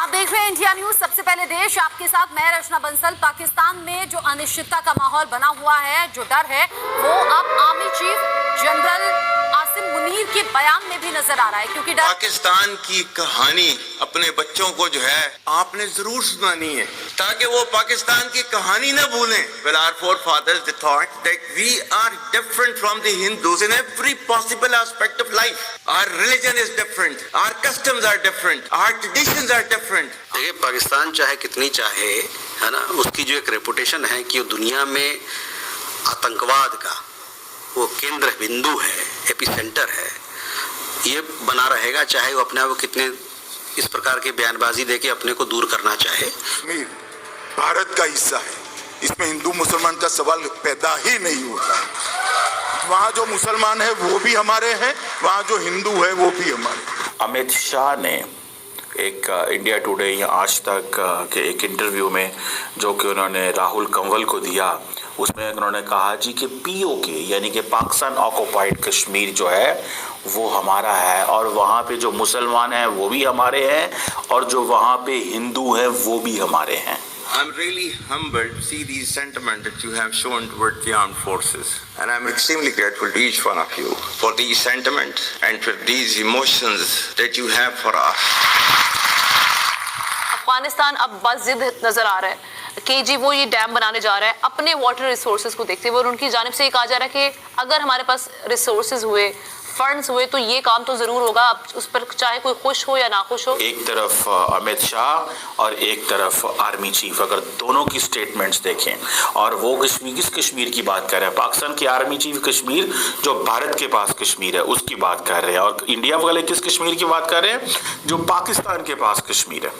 आप देख रहे हैं इंडिया न्यूज। सबसे पहले देश, आपके साथ मैं रचना बंसल। पाकिस्तान में जो अनिश्चितता का माहौल बना हुआ है, जो डर है, वो अब army chief general Asim Munir के बयान में भी नजर आ रहा है, क्योंकि पाकिस्तान की कहानी अपने बच्चों को जो है आपने जरूर सुनानी है, ताकि वो पाकिस्तान की कहानी न भूलें। Well, our forefathers they thought that we are different from the Hindus in every possible aspect of life. Our religion is different, our customs are different, our traditions are different. देखिए, पाकिस्तान चाहे कितनी चाहे, है ना, उसकी जो एक रेपुटेशन है कि वो दुनिया में आतंकवाद का वो केंद्र बिंदु है, एपी सेंटर है, ये बना रहेगा, चाहे वो अपने आप को कितने इस प्रकार के बयानबाजी देके अपने को दूर करना चाहे। कश्मीर भारत का हिस्सा है, इसमें हिंदू मुसलमान का सवाल पैदा ही नहीं होता है। वहाँ जो मुसलमान है वो भी हमारे हैं, वहाँ जो हिंदू है वो भी हमारे। अमित शाह ने एक इंडिया टुडे या आज तक के एक इंटरव्यू में जो कि उन्होंने राहुल कंवल को दिया, उसमें उन्होंने कहा जी कि पीओके यानी कि पाकिस्तान ऑक्युपाइड कश्मीर जो है वो हमारा है, और वहाँ पे जो मुसलमान हैं वो भी हमारे हैं, और जो वहाँ पे हिंदू हैं वो भी हमारे हैं। I'm really humbled to see these sentiments that you have shown towards the armed forces, and I'm extremely grateful to each one of you for these sentiments and for these emotions that you have for us. Afghanistan अब बस जिद नजर आ रहा है कि जी वो ये dam बनाने जा रहा है अपने वाटर रिसोर्सेज को देखते हुए, और उनकी जानिब से ये कहा जा रहा है कि अगर हमारे पास रिसोर्सेज हुए, फंड्स हुए, तो ये काम तो जरूर होगा। अब उस पर चाहे कोई खुश हो या ना खुश हो। एक तरफ अमित शाह और एक तरफ आर्मी चीफ, अगर दोनों की स्टेटमेंट्स देखें, और वो कश्मीर, किस कश्मीर की बात कर रहे हैं? पाकिस्तान के आर्मी चीफ कश्मीर जो भारत के पास कश्मीर है उसकी बात कर रहे हैं, और इंडिया वाले किस कश्मीर की बात कर रहे हैं? जो पाकिस्तान के पास कश्मीर है।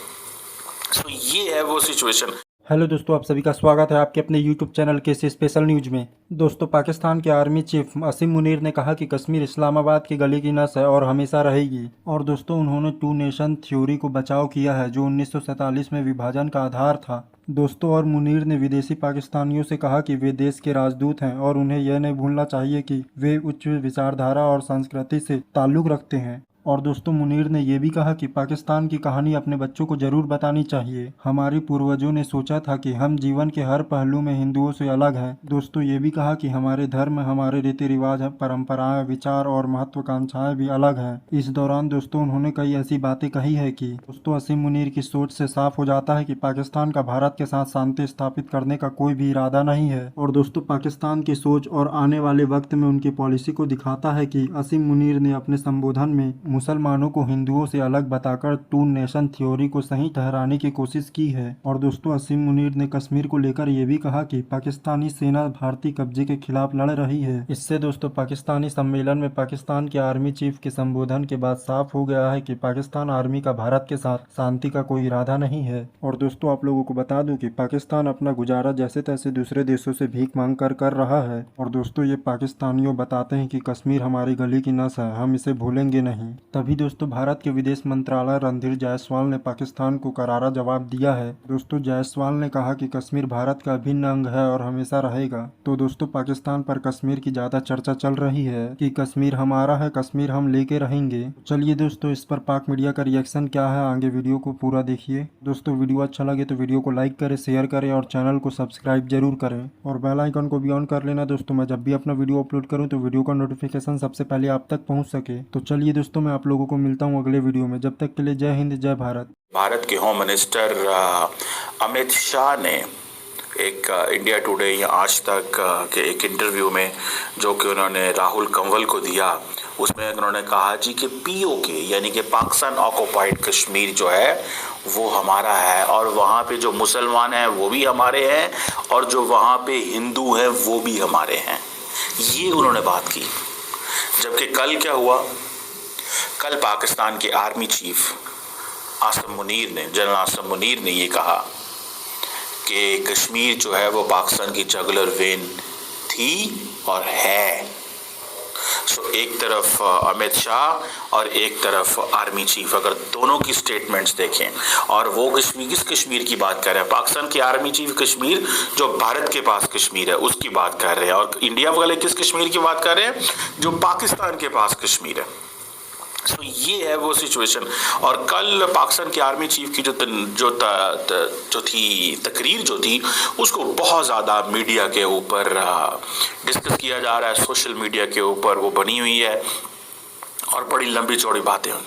तो ये है वो सिचुएशन। हेलो दोस्तों, आप सभी का स्वागत है आपके अपने यूट्यूब चैनल के स्पेशल न्यूज में। दोस्तों, पाकिस्तान के आर्मी चीफ आसिम मुनीर ने कहा कि कश्मीर इस्लामाबाद की गली की नस है और हमेशा रहेगी। और दोस्तों, उन्होंने टू नेशन थ्योरी को बचाव किया है जो 1947 में विभाजन का आधार था। दोस्तों, और मुनीर ने विदेशी पाकिस्तानियों से कहा कि वे देश के राजदूत हैं और उन्हें यह नहीं भूलना चाहिए कि वे उच्च विचारधारा और संस्कृति से ताल्लुक़ रखते हैं। और दोस्तों, मुनीर ने यह भी कहा कि पाकिस्तान की कहानी अपने बच्चों को जरूर बतानी चाहिए। हमारे पूर्वजों ने सोचा था कि हम जीवन के हर पहलू में हिंदुओं से अलग हैं। दोस्तों, ये भी कहा कि हमारे धर्म, हमारे रीति रिवाज, परंपराएं, विचार और महत्वाकांक्षाएं भी अलग हैं। इस दौरान दोस्तों उन्होंने कई ऐसी बातें कही है कि दोस्तों आसिम मुनीर की सोच से साफ हो जाता है कि पाकिस्तान का भारत के साथ शांति स्थापित करने का कोई भी इरादा नहीं है। और दोस्तों, पाकिस्तान की सोच और आने वाले वक्त में उनकी पॉलिसी को दिखाता है कि आसिम मुनीर ने अपने संबोधन में मुसलमानों को हिंदुओं से अलग बताकर टू नेशन थ्योरी को सही ठहराने की कोशिश की है। और दोस्तों, आसिम मुनीर ने कश्मीर को लेकर यह भी कहा कि पाकिस्तानी सेना भारतीय कब्जे के खिलाफ लड़ रही है। इससे दोस्तों पाकिस्तानी सम्मेलन में पाकिस्तान के आर्मी चीफ के संबोधन के बाद साफ हो गया है कि पाकिस्तान आर्मी का भारत के साथ शांति का कोई इरादा नहीं है। और दोस्तों, आप लोगों को बता दूं कि पाकिस्तान अपना गुजारा जैसे तैसे दूसरे देशों से भीख मांग कर रहा है। और दोस्तों, ये पाकिस्तानियों बताते हैं कि कश्मीर हमारी गली की नस है, हम इसे भूलेंगे नहीं। तभी दोस्तों भारत के विदेश मंत्रालय रणधीर जायसवाल ने पाकिस्तान को करारा जवाब दिया है। दोस्तों, जायसवाल ने कहा कि कश्मीर भारत का अभिन्न अंग है और हमेशा रहेगा। तो दोस्तों, पाकिस्तान पर कश्मीर की ज्यादा चर्चा चल रही है कि कश्मीर हमारा है, कश्मीर हम लेके रहेंगे। चलिए दोस्तों, इस पर पाक मीडिया का रिएक्शन क्या है, आगे वीडियो को पूरा देखिए। दोस्तों, वीडियो अच्छा लगे तो वीडियो को लाइक करें, शेयर करें और चैनल को सब्सक्राइब जरूर करें, और बेल आइकन को भी ऑन कर लेना दोस्तों। मैं जब भी अपना वीडियो अपलोड करूँ तो वीडियो का नोटिफिकेशन सबसे पहले आप तक पहुँच सके। तो चलिए दोस्तों, मैं आप लोगों को मिलता हूँ अगले वीडियो में। जब तक के लिए जय हिंद, जय भारत। भारत के होम मिनिस्टर अमित शाह ने एक इंडिया टुडे या आज तक के एक इंटरव्यू में जो कि उन्होंने राहुल कंवल को दिया, उसमें उन्होंने कहा जी कि पीओके यानी कि पाकिस्तान ऑक्युपाइड कश्मीर जो है वो हमारा है, और वहाँ पे जो मुसलमान हैं वो भी हमारे हैं, और जो वहाँ पे हिंदू हैं वो भी हमारे हैं। ये उन्होंने बात की। जबकि कल क्या हुआ? कल पाकिस्तान के आर्मी चीफ आसिम मुनीर ने, जनरल आसिम मुनीर ने ये कहा कि कश्मीर जो है वो पाकिस्तान की जगुलर वेन थी और है। सो एक तरफ अमित शाह और एक तरफ आर्मी चीफ, अगर दोनों की स्टेटमेंट्स देखें, और वो कश्मीर, किस कश्मीर की बात कर रहे हैं? पाकिस्तान के आर्मी चीफ कश्मीर जो भारत के पास कश्मीर है उसकी बात कर रहे हैं, और इंडिया वाले किस कश्मीर की बात कर रहे हैं? जो पाकिस्तान के पास कश्मीर है। तो ये है वो सिचुएशन। और कल पाकिस्तान की आर्मी चीफ की जो थी तकरीर जो थी उसको बहुत ज़्यादा मीडिया के ऊपर डिस्कस किया जा रहा है, सोशल मीडिया के ऊपर वो बनी हुई है और बड़ी लंबी चौड़ी बातें हैं।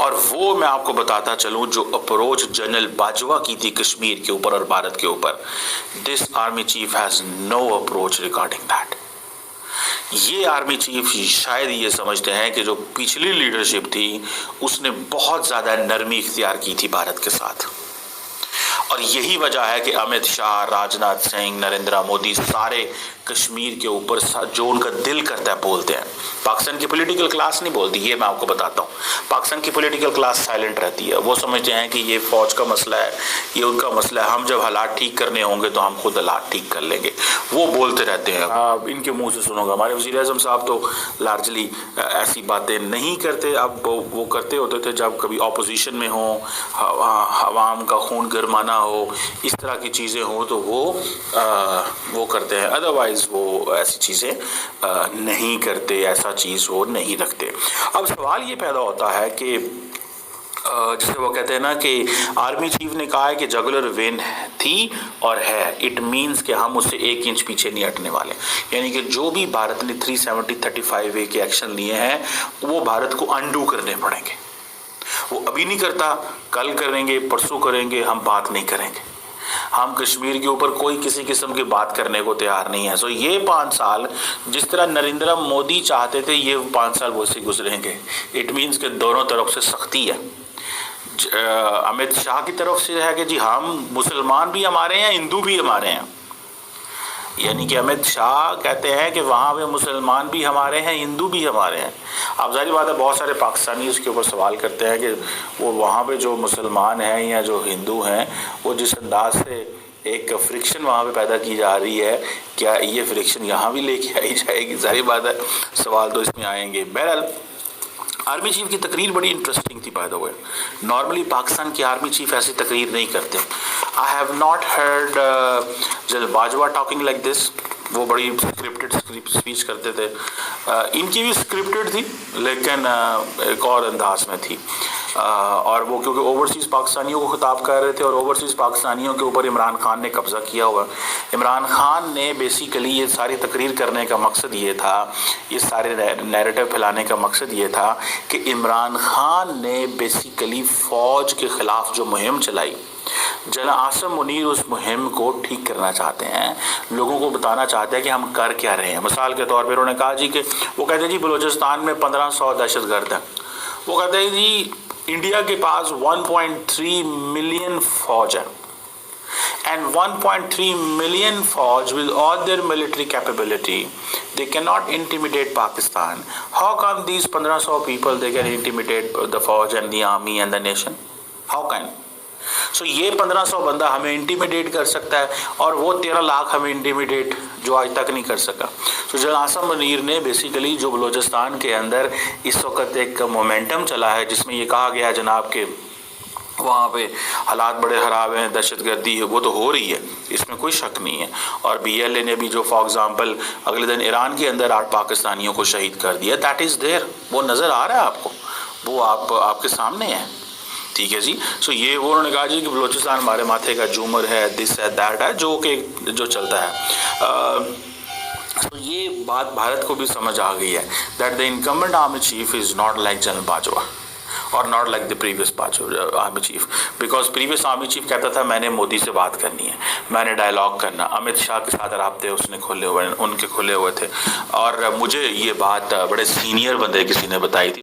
और वो मैं आपको बताता चलूं, जो अप्रोच जनरल बाजवा की थी कश्मीर के ऊपर और भारत के ऊपर, this army chief has no approach regarding that. ये आर्मी चीफ शायद ये समझते हैं कि जो पिछली लीडरशिप थी उसने बहुत ज़्यादा नरमी इख्तियार की थी भारत के साथ, और यही वजह है कि अमित शाह, राजनाथ सिंह, नरेंद्र मोदी सारे कश्मीर के ऊपर जो उनका दिल करता है बोलते हैं। पाकिस्तान की पॉलिटिकल क्लास नहीं बोलती, ये मैं आपको बताता हूँ। पाकिस्तान की पॉलिटिकल क्लास साइलेंट रहती है। वो समझते हैं कि ये फौज का मसला है, ये उनका मसला है, हम जब हालात ठीक करने होंगे तो हम खुद हालात ठीक कर लेंगे। वो बोलते रहते हैं। आप इनके मुंह से सुनोगे, हमारे वज़ीर आज़म साहब तो लार्जली ऐसी बातें नहीं करते। अब वो करते होते थे जब कभी ऑपोजिशन में हो, आवाम का खून गरमाना हो, इस तरह की चीज़ें हो तो वो करते हैं। अदरवाइज वो ऐसी चीज़ें नहीं करते, ऐसा चीज़ वो नहीं रखते। अब सवाल ये पैदा होता है कि जिसे वो कहते हैं ना कि आर्मी चीफ ने कहा है कि जुगुलर वेन थी और है, इट मीन्स कि हम उससे 1 इंच पीछे नहीं हटने वाले। यानी कि जो भी भारत ने 370-35A के एक्शन लिए हैं वो भारत को अंडू करने पड़ेंगे। वो अभी नहीं करता, कल करेंगे, परसों करेंगे, हम बात नहीं करेंगे। हम कश्मीर के ऊपर कोई किसी किस्म की बात करने को तैयार नहीं है। सो ये 5 साल जिस तरह नरेंद्र मोदी चाहते थे, ये 5 साल वो से गुजरेंगे। इट मीन्स कि दोनों तरफ से सख्ती है। अमित शाह की तरफ से है कि जी हम मुसलमान भी हमारे हैं, हिंदू भी हमारे हैं। यानी कि अमित शाह कहते हैं कि वहाँ पे मुसलमान भी हमारे हैं, हिंदू भी हमारे हैं। अब जाहिर बात है बहुत सारे पाकिस्तानी उसके ऊपर सवाल करते हैं कि वो वहाँ पे जो मुसलमान हैं या जो हिंदू हैं वो जिस अंदाज से एक फ्रिक्शन वहाँ पे पैदा की जा रही है, क्या ये फ्रिक्शन यहाँ भी लेके आई जाएगी? जाहिर बात है सवाल तो इसमें आएंगे। बहरहाल आर्मी चीफ की तकरीर बड़ी इंटरेस्टिंग थी by the way. Normally Pakistan की आर्मी चीफ ऐसी तकरीर नहीं करते। I have not heard general Bajwa talking like this. वो बड़ी स्क्रिप्टेड स्पीच करते थे। इनकी भी स्क्रिप्टेड थी लेकिन एक और अंदाज में थी। और वो क्योंकि ओवरसीज़ पाकिस्तानियों को खिताब कर रहे थे और ओवरसीज़ पाकिस्तानियों के ऊपर इमरान खान ने कब्ज़ा किया हुआ। इमरान खान ने बेसिकली ये सारी तकरीर करने का मकसद ये था, ये सारे नैरेटिव फैलाने का मकसद ये था कि इमरान खान ने बेसिकली फ़ौज के ख़िलाफ़ जो मुहिम चलाई, जनरल आसिम मुनीर उस मुहिम को ठीक करना चाहते हैं, लोगों को बताना चाहते हैं कि हम कर क्या रहे हैं। मिसाल के तौर पर उन्होंने कहा जी कि वो कहते हैं जी बलूचिस्तान में 1500 दहशतगर्द हैं। वो कहते हैं जी इंडिया के पास 1.3 मिलियन फौज है and 1.3 million फौज with all their military capability, they cannot intimidate Pakistan. How come these 1500 people they can intimidate the फौज and the army and the nation? How can? So ये 1500 बंदा हमें इंटीमिडेट कर सकता है और वो 13 लाख हमें इंटीमिडेट जो आज तक नहीं कर सका। तो जनरल आसिम मुनीर ने बेसिकली जो बलूचिस्तान के अंदर इस वक्त एक मोमेंटम चला है जिसमें ये कहा गया जनाब के वहाँ पे हालात बड़े ख़राब हैं, दहशतगर्दी है, वो तो हो रही है, इसमें कोई शक नहीं है। और BLA ने भी जो फॉर एग्ज़ाम्पल अगले दिन ईरान के अंदर 8 पाकिस्तानियों को शहीद कर दिया, दैट इज़ देयर, वो नज़र आ रहा है आपको, वो आपके सामने है। ठीक है जी। सो ये वो उन्होंने कहा जी कि बलूचिस्तान हमारे माथे का झूमर है, दिस है, दैट है, जो चलता है। तो ये बात भारत को भी समझ आ गई है that the incumbent army chief is not like general Bajwa और not like the previous army chief, because previous army chief कहता था मैंने मोदी से बात करनी है, मैंने डायलॉग करना, अमित शाह के साथ राब्ते उसने उनके खुले हुए थे। और मुझे ये बात बड़े सीनियर बंदे किसी ने बताई थी।